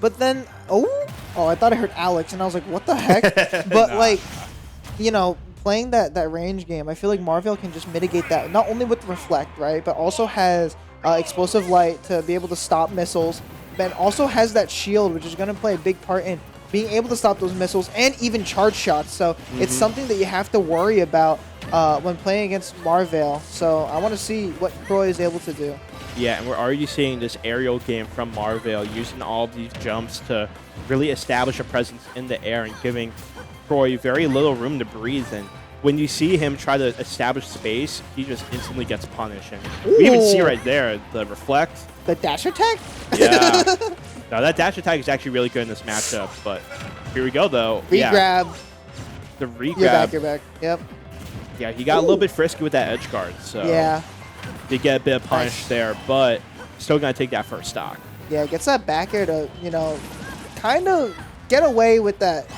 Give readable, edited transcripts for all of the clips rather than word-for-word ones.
But then, I thought I heard Alex, and I was like, what the heck? But Nah. like, you know, playing that range game, I feel like Marvale can just mitigate that, not only with Reflect, right, but also has Explosive Light to be able to stop missiles, and also has that shield, which is going to play a big part in being able to stop those missiles and even charge shots. So it's something that you have to worry about when playing against Marvale. So I want to see what Croy is able to do. Yeah, and we're already seeing this aerial game from Marvale using all these jumps to really establish a presence in the air and giving Croy very little room to breathe. And when you see him try to establish space, he just instantly gets punished. And we even see right there the Reflect. The dash attack? Yeah. Now, that dash attack is actually really good in this matchup. But here we go, though. Re-grab. Yeah. The re-grab. You're back. Yep. Yeah, he got a little bit frisky with that edge guard. So yeah. Did get a bit of punish there, but still going to take that first stock. Yeah, gets that back air to, you know, kind of get away with that,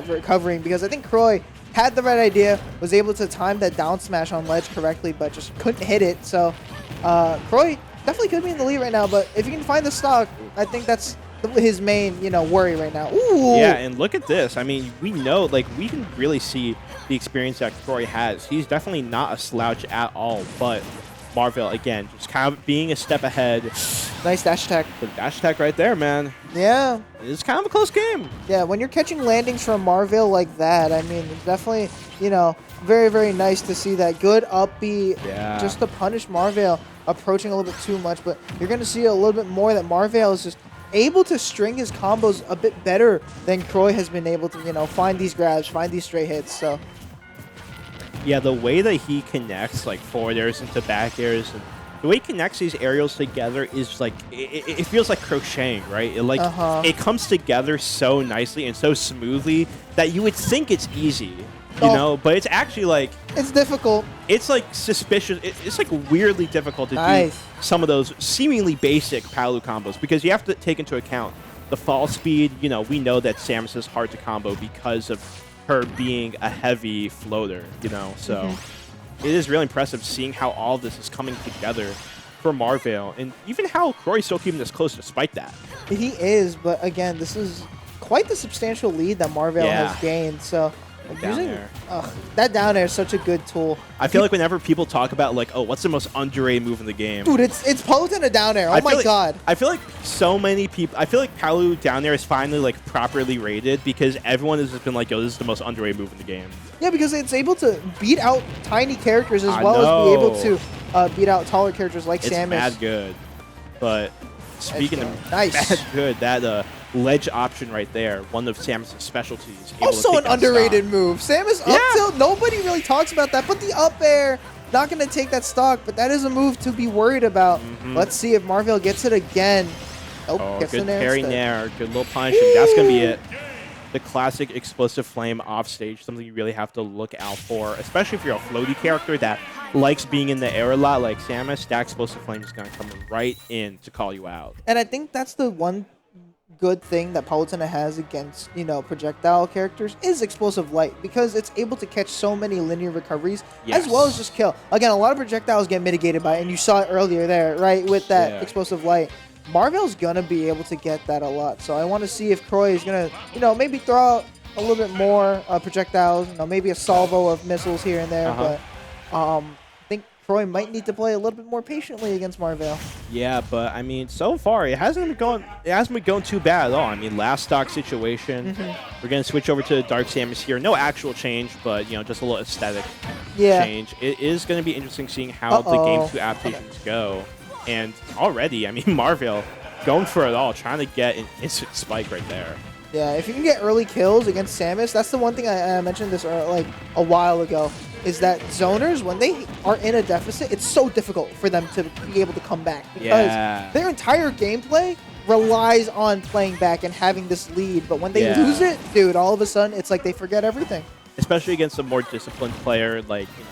recovering, because I think Croy had the right idea, was able to time that down smash on ledge correctly, but just couldn't hit it. So Croy definitely could be in the lead right now, but if you can find the stock, I think that's his main, you know, worry right now. Ooh. Yeah, and look at this. I mean, we know, like, we can really see the experience that Croy has. He's definitely not a slouch at all, but Marvale, again, just kind of being a step ahead. Nice dash attack. The dash attack right there, man. Yeah. It's kind of a close game. Yeah, when you're catching landings from Marvale like that, I mean, it's definitely, you know, very, very nice to see that. Good upbeat, just to punish Marvale approaching a little bit too much, but you're going to see a little bit more that Marvale is just able to string his combos a bit better than Croy has been able to, you know, find these grabs, find these straight hits. So yeah, the way that he connects like forward airs into back airs, and the way he connects these aerials together is like it feels like crocheting, right? It it comes together so nicely and so smoothly that you would think it's easy, you know, but it's actually like it's difficult. It's like suspicious. It's like weirdly difficult to do some of those seemingly basic Palu combos because you have to take into account the fall speed. You know, we know that Samus is hard to combo because of her being a heavy floater, you know, so it is really impressive seeing how all this is coming together for Marvale, and even how Croy's still keeping this close despite that. He is, but again, this is quite the substantial lead that Marvale has gained, so that down air is such a good tool. I feel like whenever people talk about like, oh, what's the most underrated move in the game? Dude, it's Palutena down air. Oh my god. I feel like so many people, I feel like Palu down air is finally like properly rated because everyone has just been like, yo, this is the most underrated move in the game. Yeah, because it's able to beat out tiny characters as well as be able to beat out taller characters like Samus. It's mad good. But speaking of mad good, that ledge option right there, one of Samus' specialties. Also an underrated move. Samus up tilt, nobody really talks about that, but the up air, not going to take that stock, but that is a move to be worried about. Let's see if Marvale gets it again. Gets good in there parry instead. nair, good little punish, and that's going to be it. The classic explosive flame off stage, something you really have to look out for, especially if you're a floaty character that likes being in the air a lot like Samus. That explosive flame is going to come right in to call you out. And I think that's the one good thing that Palutena has against, you know, projectile characters is explosive light, because it's able to catch so many linear recoveries as well as just kill. Again, a lot of projectiles get mitigated by it, and you saw it earlier there, right, with that explosive light. Marvale's going to be able to get that a lot. So I want to see if Croy is going to, you know, maybe throw out a little bit more projectiles, you know, maybe a salvo of missiles here and there, but I think Croy might need to play a little bit more patiently against Marvale. Yeah, but I mean, so far it hasn't been going too bad at all. I mean, last stock situation. We're gonna switch over to Dark Samus here. No actual change, but you know, just a little aesthetic change. It is gonna be interesting seeing how the Game 2 adaptations go. And already, I mean, Marvale going for it all, trying to get an instant spike right there. Yeah, if you can get early kills against Samus, that's the one thing I mentioned this like a while ago, is that zoners, when they are in a deficit, it's so difficult for them to be able to come back because their entire gameplay relies on playing back and having this lead. But when they lose it, dude, all of a sudden, it's like they forget everything. Especially against a more disciplined player, like, you know,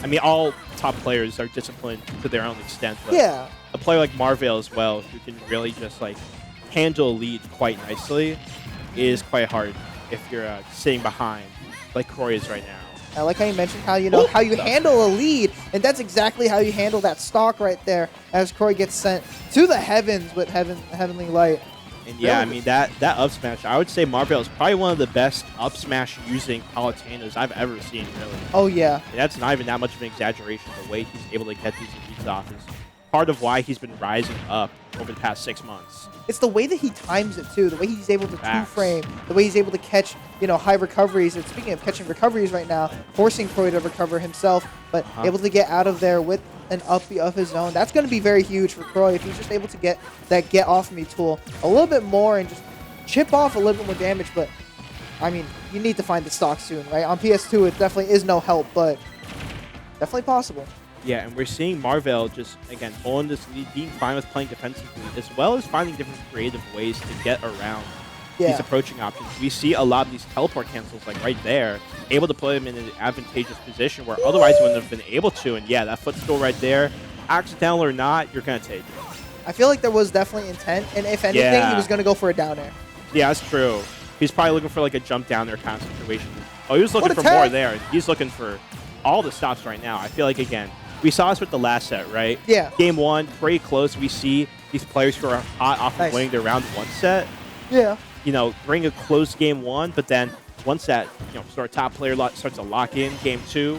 I mean, all top players are disciplined to their own extent. But a player like Marvale as well, who can really just like handle a lead quite nicely, is quite hard if you're sitting behind like Croy is right now. I like how you mentioned how you know how you handle a lead, and that's exactly how you handle that stock right there as Croy gets sent to the heavens with Heavenly Light. And yeah, I mean, that up smash, I would say Marvale is probably one of the best up smash using Palutenas I've ever seen, really. Oh, yeah. And that's not even that much of an exaggeration. The way he's able to get these leads off is part of why he's been rising up over the past 6 months. It's the way that he times it, too. The way he's able to two-frame. The way he's able to catch, high recoveries. And speaking of catching recoveries right now, forcing Croy to recover himself, but able to get out of there with an uppy of his own. That's going to be very huge for Croy if he's just able to get that get off me tool a little bit more and just chip off a little bit more damage. But I mean, you need to find the stock soon, right? On PS2, it definitely is no help, but definitely possible. Yeah, and we're seeing Marvale just, again, holding this lead, being fine with playing defensively, as well as finding different creative ways to get around these approaching options. We see a lot of these teleport cancels, like right there, able to put him in an advantageous position where otherwise he wouldn't have been able to. And yeah, that footstool right there, accidental or not, you're going to take it. I feel like there was definitely intent, and if anything, he was going to go for a down air. Yeah, that's true. He's probably looking for like a jump down there kind of situation. Oh, he was looking for more there. He's looking for all the stops right now. I feel like, again, we saw this with the last set, right? Yeah. Game 1, pretty close. We see these players who are hot off of winning their round 1 set. Yeah. Bring a close game 1, but then once that, sort of top player starts to lock in game 2,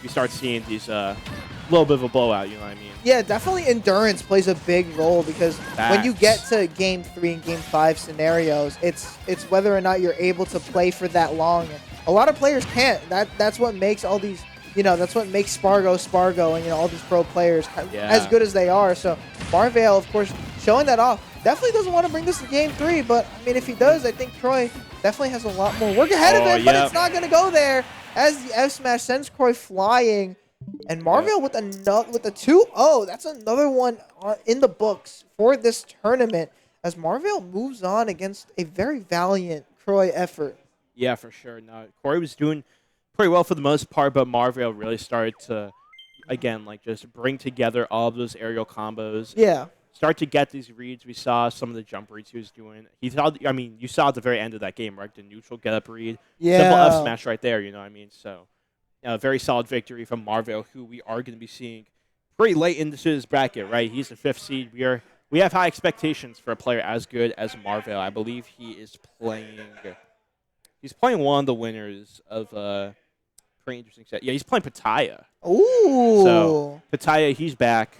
we start seeing these little bit of a blowout, you know what I mean? Yeah, definitely endurance plays a big role because when you get to game 3 and game 5 scenarios, it's whether or not you're able to play for that long. And a lot of players can't. That's what makes all these, that's what makes Spargo and, all these pro players as good as they are. So Marvale, of course, showing that off. Definitely doesn't want to bring this to game 3, but I mean, if he does, I think Croy definitely has a lot more work ahead of him, but it's not going to go there as the F smash sends Croy flying. And Marvale with a 2-0. That's another one in the books for this tournament as Marvale moves on against a very valiant Croy effort. Yeah, for sure. No, Croy was doing pretty well for the most part, but Marvale really started to, again, just bring together all of those aerial combos. Yeah. Start to get these reads. We saw some of the jump reads he was doing. You saw at the very end of that game, right? The neutral get-up read. Yeah. Simple up smash right there, you know what I mean? So, a very solid victory from Marvale, who we are going to be seeing pretty late into this bracket, right? He's the 5th seed. We have high expectations for a player as good as Marvale. I believe he's playing one of the winners of pretty interesting set. Yeah, he's playing Pataya. Ooh. So, Pataya, he's back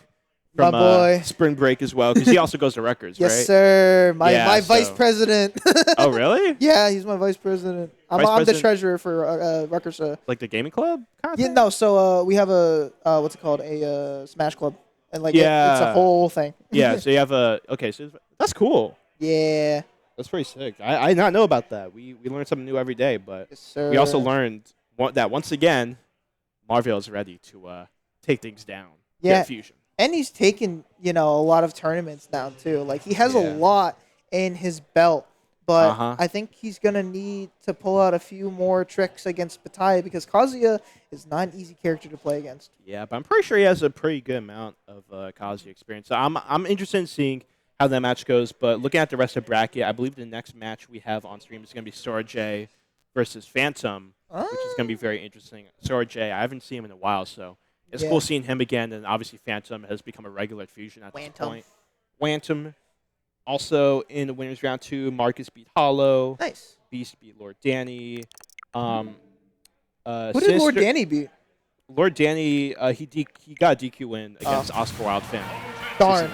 from spring break as well, because he also goes to Rutgers, right? Yes, sir. My vice president. Oh, really? Yeah, he's my vice president. I'm the treasurer for Rutgers. Like the gaming club? Yeah, no. So we have a what's it called? A Smash club, and it's a whole thing. Yeah. So you have so that's cool. Yeah. That's pretty sick. I did not know about that. We learn something new every day, but we also learned that once again, Marvale is ready to take things down. Yeah. Get Fusion. And he's taken, a lot of tournaments now, too. Like, he has a lot in his belt. But I think he's going to need to pull out a few more tricks against Pataya because Kazuya is not an easy character to play against. Yeah, but I'm pretty sure he has a pretty good amount of Kazuya experience. So I'm interested in seeing how that match goes. But looking at the rest of the bracket, I believe the next match we have on stream is going to be Sora J versus Phantom, which is going to be very interesting. Sora J, I haven't seen him in a while, so it's cool seeing him again, and obviously Phantom has become a regular at Fusion at this point. Phantom. Also in the winners round 2, Marcus beat Hollow. Nice. Beast beat Lord Danny. Who did Lord Danny beat? Lord Danny, he got a DQ win against Oscar Wilde fan. Darn.